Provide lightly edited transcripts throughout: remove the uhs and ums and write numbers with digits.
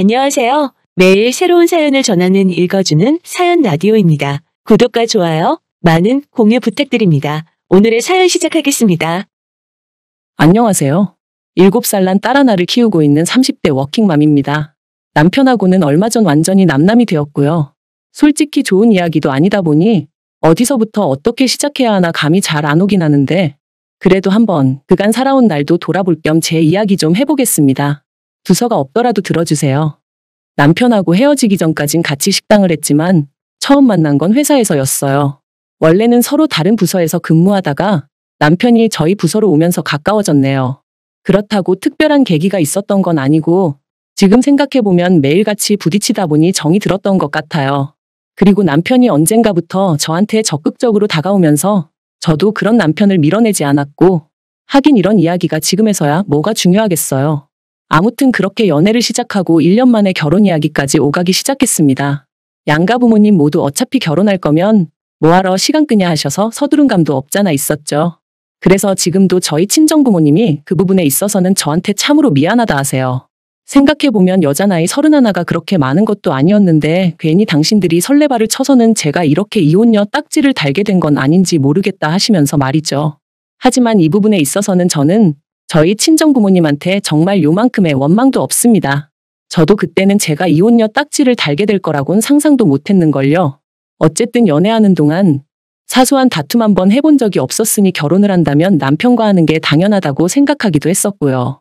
안녕하세요. 매일 새로운 사연을 전하는 읽어주는 사연 라디오입니다. 구독과 좋아요, 많은 공유 부탁드립니다. 오늘의 사연 시작하겠습니다. 안녕하세요. 7살 난 딸 하나를 키우고 있는 30대 워킹맘입니다. 남편하고는 얼마 전 완전히 남남이 되었고요. 솔직히 좋은 이야기도 아니다 보니 어디서부터 어떻게 시작해야 하나 감이 잘 안 오긴 하는데 그래도 한번 그간 살아온 날도 돌아볼 겸 제 이야기 좀 해보겠습니다. 두서가 없더라도 들어주세요. 남편하고 헤어지기 전까진 같이 식당을 했지만 처음 만난 건 회사에서였어요. 원래는 서로 다른 부서에서 근무하다가 남편이 저희 부서로 오면서 가까워졌네요. 그렇다고 특별한 계기가 있었던 건 아니고 지금 생각해보면 매일같이 부딪히다 보니 정이 들었던 것 같아요. 그리고 남편이 언젠가부터 저한테 적극적으로 다가오면서 저도 그런 남편을 밀어내지 않았고 하긴 이런 이야기가 지금에서야 뭐가 중요하겠어요. 아무튼 그렇게 연애를 시작하고 1년 만에 결혼 이야기까지 오가기 시작했습니다. 양가 부모님 모두 어차피 결혼할 거면 뭐하러 시간 끄냐 하셔서 서두른 감도 없잖아 있었죠. 그래서 지금도 저희 친정 부모님이 그 부분에 있어서는 저한테 참으로 미안하다 하세요. 생각해보면 여자 나이 31가 그렇게 많은 것도 아니었는데 괜히 당신들이 설레발을 쳐서는 제가 이렇게 이혼녀 딱지를 달게 된 건 아닌지 모르겠다 하시면서 말이죠. 하지만 이 부분에 있어서는 저는 저희 친정 부모님한테 정말 요만큼의 원망도 없습니다. 저도 그때는 제가 이혼녀 딱지를 달게 될 거라곤 상상도 못했는걸요. 어쨌든 연애하는 동안 사소한 다툼 한번 해본 적이 없었으니 결혼을 한다면 남편과 하는 게 당연하다고 생각하기도 했었고요.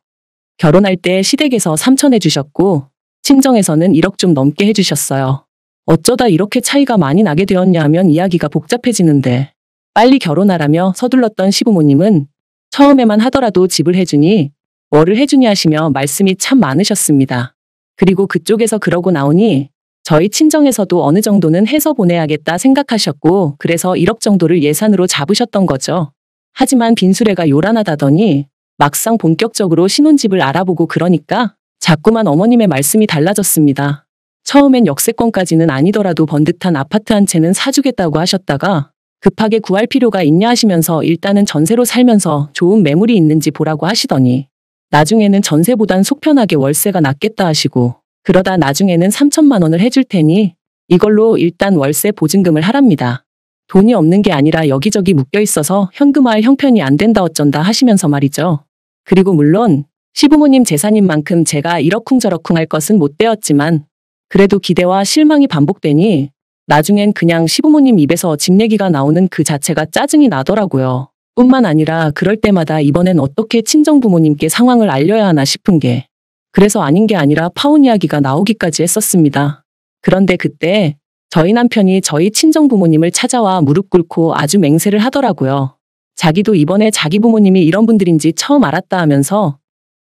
결혼할 때 시댁에서 3천 해주셨고 친정에서는 1억 좀 넘게 해주셨어요. 어쩌다 이렇게 차이가 많이 나게 되었냐 하면 이야기가 복잡해지는데 빨리 결혼하라며 서둘렀던 시부모님은 처음에만 하더라도 집을 해주니 뭐를 해주니 하시며 말씀이 참 많으셨습니다. 그리고 그쪽에서 그러고 나오니 저희 친정에서도 어느 정도는 해서 보내야겠다 생각하셨고 그래서 1억 정도를 예산으로 잡으셨던 거죠. 하지만 빈수레가 요란하다더니 막상 본격적으로 신혼집을 알아보고 그러니까 자꾸만 어머님의 말씀이 달라졌습니다. 처음엔 역세권까지는 아니더라도 번듯한 아파트 한 채는 사주겠다고 하셨다가 급하게 구할 필요가 있냐 하시면서 일단은 전세로 살면서 좋은 매물이 있는지 보라고 하시더니 나중에는 전세보단 속편하게 월세가 낫겠다 하시고 그러다 나중에는 3천만 원을 해줄 테니 이걸로 일단 월세 보증금을 하랍니다. 돈이 없는 게 아니라 여기저기 묶여 있어서 현금화할 형편이 안 된다 어쩐다 하시면서 말이죠. 그리고 물론 시부모님 재산인 만큼 제가 이러쿵저러쿵 할 것은 못 되었지만 그래도 기대와 실망이 반복되니 나중엔 그냥 시부모님 입에서 집 얘기가 나오는 그 자체가 짜증이 나더라고요. 뿐만 아니라 그럴 때마다 이번엔 어떻게 친정부모님께 상황을 알려야 하나 싶은 게 그래서 아닌 게 아니라 파혼 이야기가 나오기까지 했었습니다. 그런데 그때 저희 남편이 저희 친정부모님을 찾아와 무릎 꿇고 아주 맹세를 하더라고요. 자기도 이번에 자기 부모님이 이런 분들인지 처음 알았다 하면서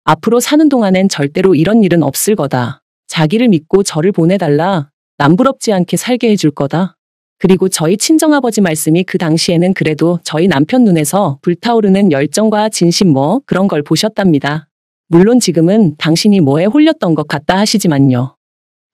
앞으로 사는 동안엔 절대로 이런 일은 없을 거다. 자기를 믿고 저를 보내달라. 남부럽지 않게 살게 해줄 거다. 그리고 저희 친정아버지 말씀이 그 당시에는 그래도 저희 남편 눈에서 불타오르는 열정과 진심 뭐 그런 걸 보셨답니다. 물론 지금은 당신이 뭐에 홀렸던 것 같다 하시지만요.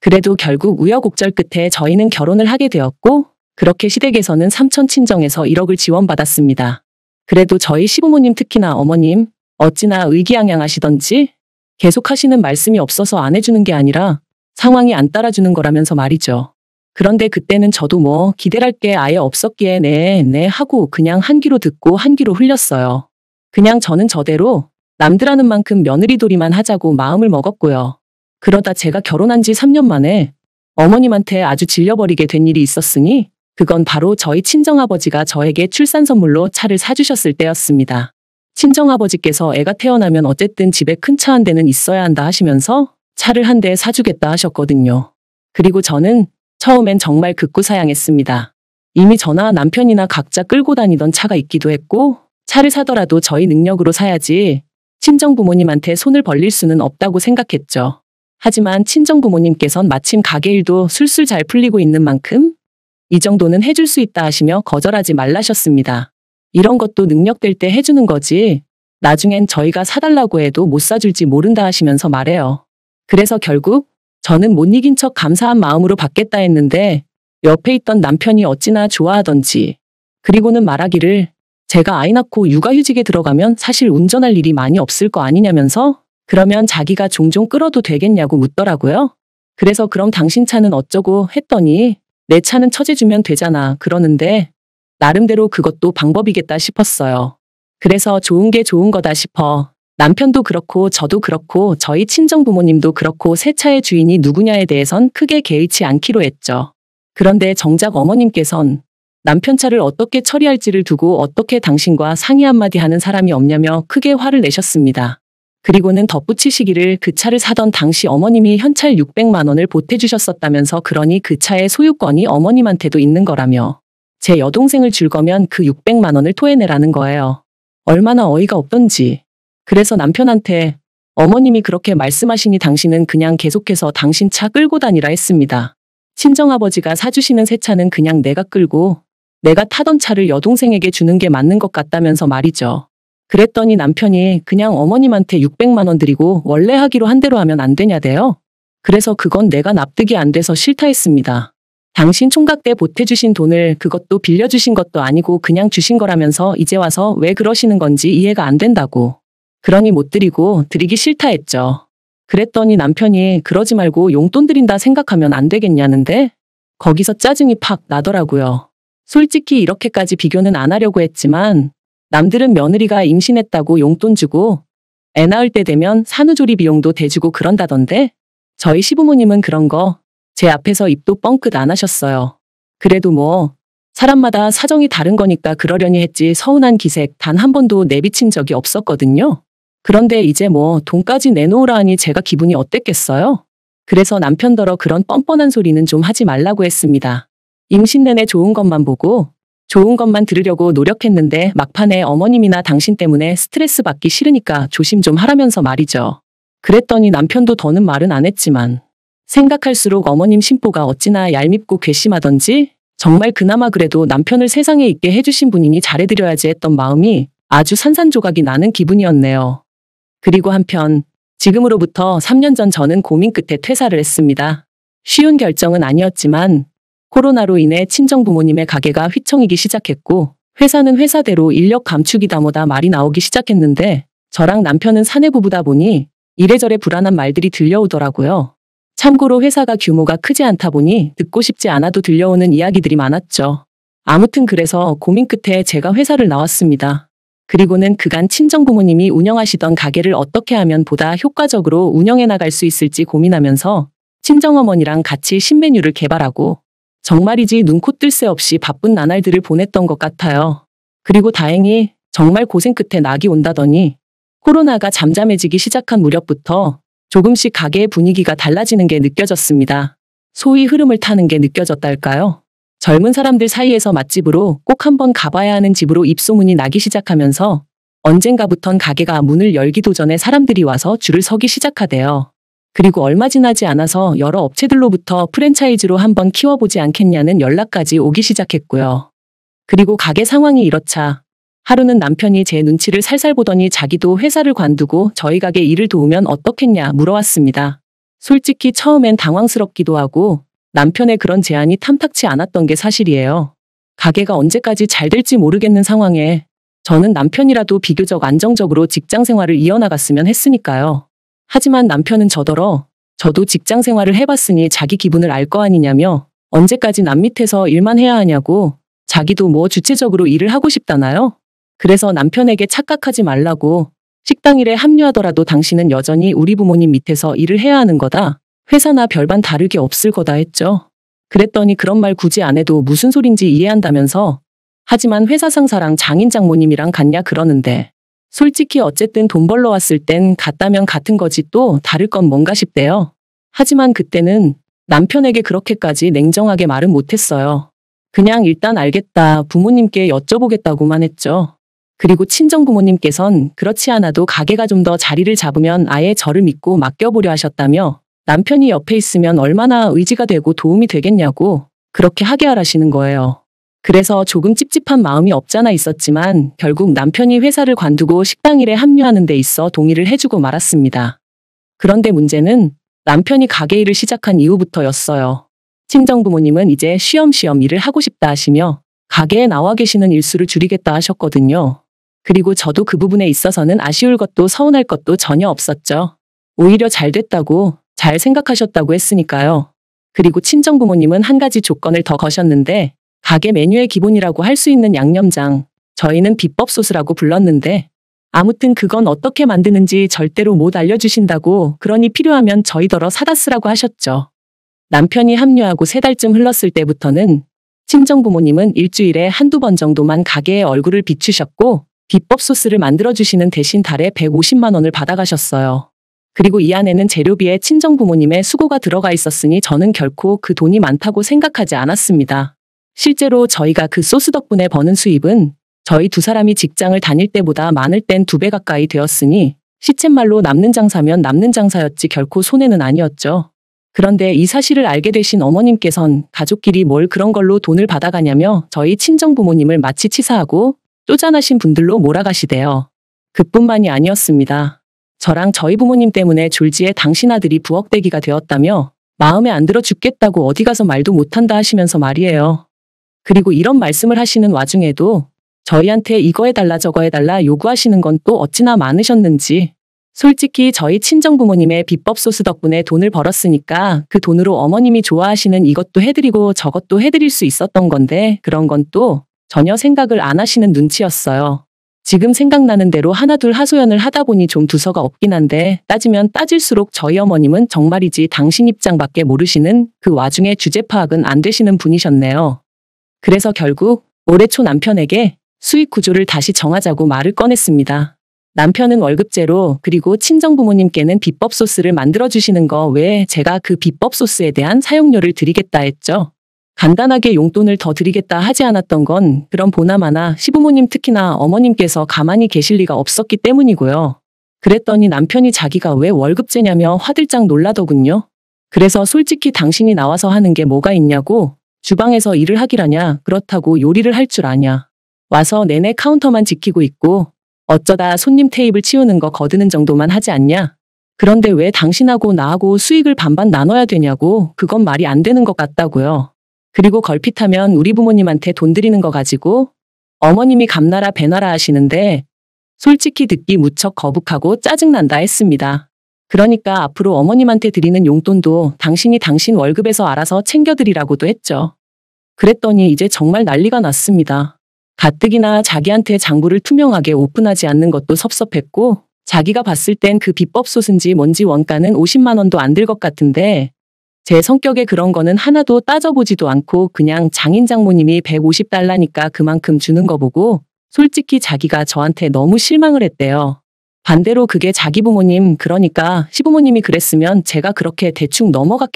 그래도 결국 우여곡절 끝에 저희는 결혼을 하게 되었고 그렇게 시댁에서는 삼촌 친정에서 1억을 지원받았습니다. 그래도 저희 시부모님 특히나 어머님 어찌나 의기양양하시던지 계속 하시는 말씀이 없어서 안 해주는 게 아니라 상황이 안 따라주는 거라면서 말이죠. 그런데 그때는 저도 뭐 기대할 게 아예 없었기에 네 하고 그냥 한 귀로 듣고 한 귀로 흘렸어요. 그냥 저는 저대로 남들 하는 만큼 며느리돌이만 하자고 마음을 먹었고요. 그러다 제가 결혼한 지 3년 만에 어머님한테 아주 질려버리게 된 일이 있었으니 그건 바로 저희 친정아버지가 저에게 출산 선물로 차를 사주셨을 때였습니다. 친정아버지께서 애가 태어나면 어쨌든 집에 큰 차 한 대는 있어야 한다 하시면서 차를 한 대 사주겠다 하셨거든요. 그리고 저는 처음엔 정말 극구사양했습니다. 이미 저나 남편이나 각자 끌고 다니던 차가 있기도 했고 차를 사더라도 저희 능력으로 사야지 친정부모님한테 손을 벌릴 수는 없다고 생각했죠. 하지만 친정부모님께선 마침 가게 일도 술술 잘 풀리고 있는 만큼 이 정도는 해줄 수 있다 하시며 거절하지 말라셨습니다. 이런 것도 능력될 때 해주는 거지 나중엔 저희가 사달라고 해도 못 사줄지 모른다 하시면서 말해요. 그래서 결국 저는 못 이긴 척 감사한 마음으로 받겠다 했는데 옆에 있던 남편이 어찌나 좋아하던지 그리고는 말하기를 제가 아이 낳고 육아휴직에 들어가면 사실 운전할 일이 많이 없을 거 아니냐면서 그러면 자기가 종종 끌어도 되겠냐고 묻더라고요. 그래서 그럼 당신 차는 어쩌고 했더니 내 차는 처제주면 되잖아 그러는데 나름대로 그것도 방법이겠다 싶었어요. 그래서 좋은 게 좋은 거다 싶어 남편도 그렇고 저도 그렇고 저희 친정부모님도 그렇고 새 차의 주인이 누구냐에 대해선 크게 개의치 않기로 했죠. 그런데 정작 어머님께선 남편 차를 어떻게 처리할지를 두고 어떻게 당신과 상의 한마디 하는 사람이 없냐며 크게 화를 내셨습니다. 그리고는 덧붙이시기를 그 차를 사던 당시 어머님이 현찰 600만 원을 보태주셨었다면서 그러니 그 차의 소유권이 어머님한테도 있는 거라며 제 여동생을 줄 거면 그 600만 원을 토해내라는 거예요. 얼마나 어이가 없던지. 그래서 남편한테 어머님이 그렇게 말씀하시니 당신은 그냥 계속해서 당신 차 끌고 다니라 했습니다. 친정아버지가 사주시는 새 차는 그냥 내가 끌고 내가 타던 차를 여동생에게 주는 게 맞는 것 같다면서 말이죠. 그랬더니 남편이 그냥 어머님한테 600만 원 드리고 원래 하기로 한 대로 하면 안 되냐대요. 그래서 그건 내가 납득이 안 돼서 싫다 했습니다. 당신 총각 때 보태주신 돈을 그것도 빌려주신 것도 아니고 그냥 주신 거라면서 이제 와서 왜 그러시는 건지 이해가 안 된다고. 그러니 못 드리고 드리기 싫다 했죠. 그랬더니 남편이 그러지 말고 용돈 드린다 생각하면 안 되겠냐는데 거기서 짜증이 팍 나더라고요. 솔직히 이렇게까지 비교는 안 하려고 했지만 남들은 며느리가 임신했다고 용돈 주고 애 낳을 때 되면 산후조리 비용도 대주고 그런다던데 저희 시부모님은 그런 거 제 앞에서 입도 뻥끗 안 하셨어요. 그래도 뭐 사람마다 사정이 다른 거니까 그러려니 했지 서운한 기색 단 한 번도 내비친 적이 없었거든요. 그런데 이제 뭐 돈까지 내놓으라 하니 제가 기분이 어땠겠어요? 그래서 남편더러 그런 뻔뻔한 소리는 좀 하지 말라고 했습니다. 임신 내내 좋은 것만 보고 좋은 것만 들으려고 노력했는데 막판에 어머님이나 당신 때문에 스트레스 받기 싫으니까 조심 좀 하라면서 말이죠. 그랬더니 남편도 더는 말은 안 했지만 생각할수록 어머님 심보가 어찌나 얄밉고 괘씸하던지 정말 그나마 그래도 남편을 세상에 있게 해주신 분이니 잘해드려야지 했던 마음이 아주 산산조각이 나는 기분이었네요. 그리고 한편 지금으로부터 3년 전 저는 고민 끝에 퇴사를 했습니다. 쉬운 결정은 아니었지만 코로나로 인해 친정부모님의 가게가 휘청이기 시작했고 회사는 회사대로 인력 감축이다 뭐다 말이 나오기 시작했는데 저랑 남편은 사내부부다 보니 이래저래 불안한 말들이 들려오더라고요. 참고로 회사가 규모가 크지 않다 보니 듣고 싶지 않아도 들려오는 이야기들이 많았죠. 아무튼 그래서 고민 끝에 제가 회사를 나왔습니다. 그리고는 그간 친정부모님이 운영하시던 가게를 어떻게 하면 보다 효과적으로 운영해 나갈 수 있을지 고민하면서 친정어머니랑 같이 신메뉴를 개발하고 정말이지 눈코 뜰 새 없이 바쁜 나날들을 보냈던 것 같아요. 그리고 다행히 정말 고생 끝에 낙이 온다더니 코로나가 잠잠해지기 시작한 무렵부터 조금씩 가게의 분위기가 달라지는 게 느껴졌습니다. 소위 흐름을 타는 게 느껴졌달까요? 젊은 사람들 사이에서 맛집으로 꼭 한번 가봐야 하는 집으로 입소문이 나기 시작하면서 언젠가부턴 가게가 문을 열기도 전에 사람들이 와서 줄을 서기 시작하대요. 그리고 얼마 지나지 않아서 여러 업체들로부터 프랜차이즈로 한번 키워보지 않겠냐는 연락까지 오기 시작했고요. 그리고 가게 상황이 이렇자 하루는 남편이 제 눈치를 살살 보더니 자기도 회사를 관두고 저희 가게 일을 도우면 어떻겠냐 물어왔습니다. 솔직히 처음엔 당황스럽기도 하고 남편의 그런 제안이 탐탁치 않았던 게 사실이에요. 가게가 언제까지 잘 될지 모르겠는 상황에 저는 남편이라도 비교적 안정적으로 직장 생활을 이어나갔으면 했으니까요. 하지만 남편은 저더러 저도 직장 생활을 해봤으니 자기 기분을 알 거 아니냐며 언제까지 남 밑에서 일만 해야 하냐고 자기도 뭐 주체적으로 일을 하고 싶다나요? 그래서 남편에게 착각하지 말라고 식당 일에 합류하더라도 당신은 여전히 우리 부모님 밑에서 일을 해야 하는 거다. 회사나 별반 다르게 없을 거다 했죠. 그랬더니 그런 말 굳이 안 해도 무슨 소린지 이해한다면서 하지만 회사 상사랑 장인 장모님이랑 같냐 그러는데 솔직히 어쨌든 돈 벌러 왔을 땐 같다면 같은 거지 또 다를 건 뭔가 싶대요. 하지만 그때는 남편에게 그렇게까지 냉정하게 말은 못했어요. 그냥 일단 알겠다 부모님께 여쭤보겠다고만 했죠. 그리고 친정부모님께선 그렇지 않아도 가게가 좀 더 자리를 잡으면 아예 저를 믿고 맡겨보려 하셨다며 남편이 옆에 있으면 얼마나 의지가 되고 도움이 되겠냐고 그렇게 하게 하라시는 거예요. 그래서 조금 찝찝한 마음이 없잖아 있었지만 결국 남편이 회사를 관두고 식당 일에 합류하는 데 있어 동의를 해주고 말았습니다. 그런데 문제는 남편이 가게 일을 시작한 이후부터였어요. 친정부모님은 이제 쉬엄쉬엄 일을 하고 싶다 하시며 가게에 나와 계시는 일수를 줄이겠다 하셨거든요. 그리고 저도 그 부분에 있어서는 아쉬울 것도 서운할 것도 전혀 없었죠. 오히려 잘 됐다고 잘 생각하셨다고 했으니까요. 그리고 친정부모님은 한 가지 조건을 더 거셨는데 가게 메뉴의 기본이라고 할 수 있는 양념장, 저희는 비법 소스라고 불렀는데 아무튼 그건 어떻게 만드는지 절대로 못 알려주신다고 그러니 필요하면 저희더러 사다 쓰라고 하셨죠. 남편이 합류하고 3달쯤 흘렀을 때부터는 친정부모님은 일주일에 한두 번 정도만 가게에 얼굴을 비추셨고 비법 소스를 만들어주시는 대신 달에 150만 원을 받아가셨어요. 그리고 이 안에는 재료비에 친정부모님의 수고가 들어가 있었으니 저는 결코 그 돈이 많다고 생각하지 않았습니다. 실제로 저희가 그 소스 덕분에 버는 수입은 저희 두 사람이 직장을 다닐 때보다 많을 땐 2배 가까이 되었으니 시쳇말로 남는 장사면 남는 장사였지 결코 손해는 아니었죠. 그런데 이 사실을 알게 되신 어머님께선 가족끼리 뭘 그런 걸로 돈을 받아가냐며 저희 친정부모님을 마치 치사하고 쪼잔하신 분들로 몰아가시대요. 그뿐만이 아니었습니다. 저랑 저희 부모님 때문에 졸지에 당신 아들이 부엌대기가 되었다며 마음에 안 들어 죽겠다고 어디 가서 말도 못한다 하시면서 말이에요. 그리고 이런 말씀을 하시는 와중에도 저희한테 이거 해달라 저거 해달라 요구하시는 건 또 어찌나 많으셨는지. 솔직히 저희 친정부모님의 비법 소스 덕분에 돈을 벌었으니까 그 돈으로 어머님이 좋아하시는 이것도 해드리고 저것도 해드릴 수 있었던 건데 그런 건 또 전혀 생각을 안 하시는 눈치였어요. 지금 생각나는 대로 하나둘 하소연을 하다 보니 좀 두서가 없긴 한데 따지면 따질수록 저희 어머님은 정말이지 당신 입장밖에 모르시는 그 와중에 주제 파악은 안 되시는 분이셨네요. 그래서 결국 올해 초 남편에게 수익 구조를 다시 정하자고 말을 꺼냈습니다. 남편은 월급제로 그리고 친정부모님께는 비법 소스를 만들어주시는 거 외에 제가 그 비법 소스에 대한 사용료를 드리겠다 했죠. 간단하게 용돈을 더 드리겠다 하지 않았던 건 그런 보나마나 시부모님 특히나 어머님께서 가만히 계실 리가 없었기 때문이고요. 그랬더니 남편이 자기가 왜 월급제냐며 화들짝 놀라더군요. 그래서 솔직히 당신이 나와서 하는 게 뭐가 있냐고 주방에서 일을 하기라냐 그렇다고 요리를 할 줄 아냐. 와서 내내 카운터만 지키고 있고 어쩌다 손님 테이블 치우는 거 거드는 정도만 하지 않냐. 그런데 왜 당신하고 나하고 수익을 반반 나눠야 되냐고 그건 말이 안 되는 것 같다고요. 그리고 걸핏하면 우리 부모님한테 돈 드리는 거 가지고 어머님이 감나라 배나라 하시는데 솔직히 듣기 무척 거북하고 짜증난다 했습니다. 그러니까 앞으로 어머님한테 드리는 용돈도 당신이 당신 월급에서 알아서 챙겨드리라고도 했죠. 그랬더니 이제 정말 난리가 났습니다. 가뜩이나 자기한테 장부를 투명하게 오픈하지 않는 것도 섭섭했고 자기가 봤을 땐 그 비법 소스인지 뭔지 원가는 50만 원도 안 들 것 같은데 제 성격에 그런 거는 하나도 따져보지도 않고 그냥 장인 장모님이 150달러니까 그만큼 주는 거 보고 솔직히 자기가 저한테 너무 실망을 했대요. 반대로 그게 자기 부모님 그러니까 시부모님이 그랬으면 제가 그렇게 대충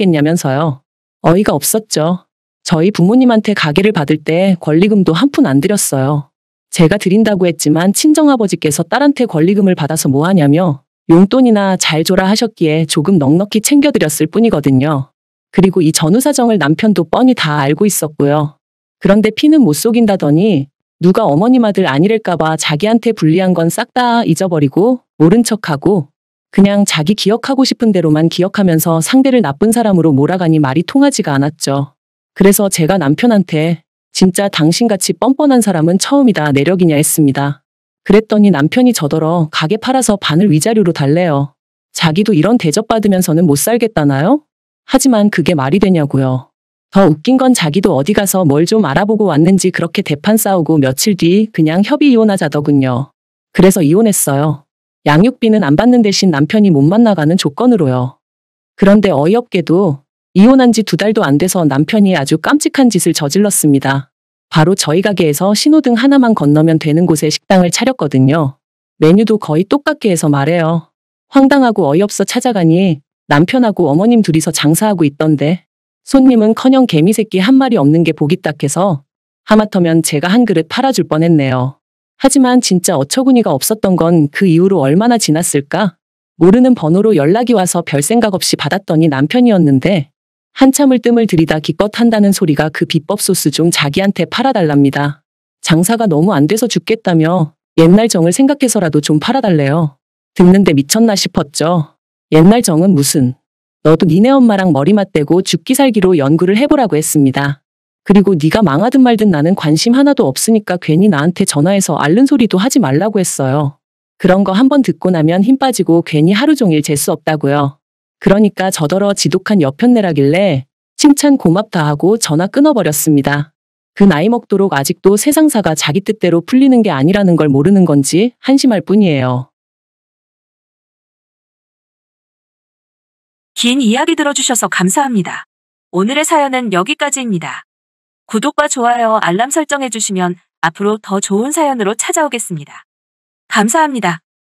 넘어갔겠냐면서요. 어이가 없었죠. 저희 부모님한테 가게를 받을 때 권리금도 한 푼 안 드렸어요. 제가 드린다고 했지만 친정아버지께서 딸한테 권리금을 받아서 뭐 하냐며 용돈이나 잘 줘라 하셨기에 조금 넉넉히 챙겨드렸을 뿐이거든요. 그리고 이 전후 사정을 남편도 뻔히 다 알고 있었고요. 그런데 피는 못 속인다더니 누가 어머님 아들 아니랄까봐 자기한테 불리한 건 싹 다 잊어버리고 모른 척하고 그냥 자기 기억하고 싶은 대로만 기억하면서 상대를 나쁜 사람으로 몰아가니 말이 통하지가 않았죠. 그래서 제가 남편한테 진짜 당신같이 뻔뻔한 사람은 처음이다 내력이냐 했습니다. 그랬더니 남편이 저더러 가게 팔아서 반을 위자료로 달래요. 자기도 이런 대접받으면서는 못 살겠다나요? 하지만 그게 말이 되냐고요. 더 웃긴 건 자기도 어디 가서 뭘 좀 알아보고 왔는지 그렇게 대판 싸우고 며칠 뒤 그냥 협의 이혼하자더군요. 그래서 이혼했어요. 양육비는 안 받는 대신 남편이 못 만나가는 조건으로요. 그런데 어이없게도 이혼한 지 2달도 안 돼서 남편이 아주 깜찍한 짓을 저질렀습니다. 바로 저희 가게에서 신호등 하나만 건너면 되는 곳에 식당을 차렸거든요. 메뉴도 거의 똑같게 해서 말해요. 황당하고 어이없어 찾아가니 남편하고 어머님 둘이서 장사하고 있던데 손님은커녕 개미새끼 한 마리 없는 게 보기 딱해서 하마터면 제가 한 그릇 팔아줄 뻔했네요. 하지만 진짜 어처구니가 없었던 건 그 이후로 얼마나 지났을까? 모르는 번호로 연락이 와서 별 생각 없이 받았더니 남편이었는데 한참을 뜸을 들이다 기껏 한다는 소리가 그 비법 소스 좀 자기한테 팔아달랍니다. 장사가 너무 안 돼서 죽겠다며 옛날 정을 생각해서라도 좀 팔아달래요. 듣는데 미쳤나 싶었죠. 옛날 정은 무슨. 너도 니네 엄마랑 머리 맞대고 죽기 살기로 연구를 해보라고 했습니다. 그리고 네가 망하든 말든 나는 관심 하나도 없으니까 괜히 나한테 전화해서 앓는 소리도 하지 말라고 했어요. 그런 거 한번 듣고 나면 힘 빠지고 괜히 하루 종일 잴 수 없다고요. 그러니까 저더러 지독한 여편네라길래 칭찬 고맙다 하고 전화 끊어버렸습니다. 그 나이 먹도록 아직도 세상사가 자기 뜻대로 풀리는 게 아니라는 걸 모르는 건지 한심할 뿐이에요. 긴 이야기 들어주셔서 감사합니다. 오늘의 사연은 여기까지입니다. 구독과 좋아요, 알람 설정해주시면 앞으로 더 좋은 사연으로 찾아오겠습니다. 감사합니다.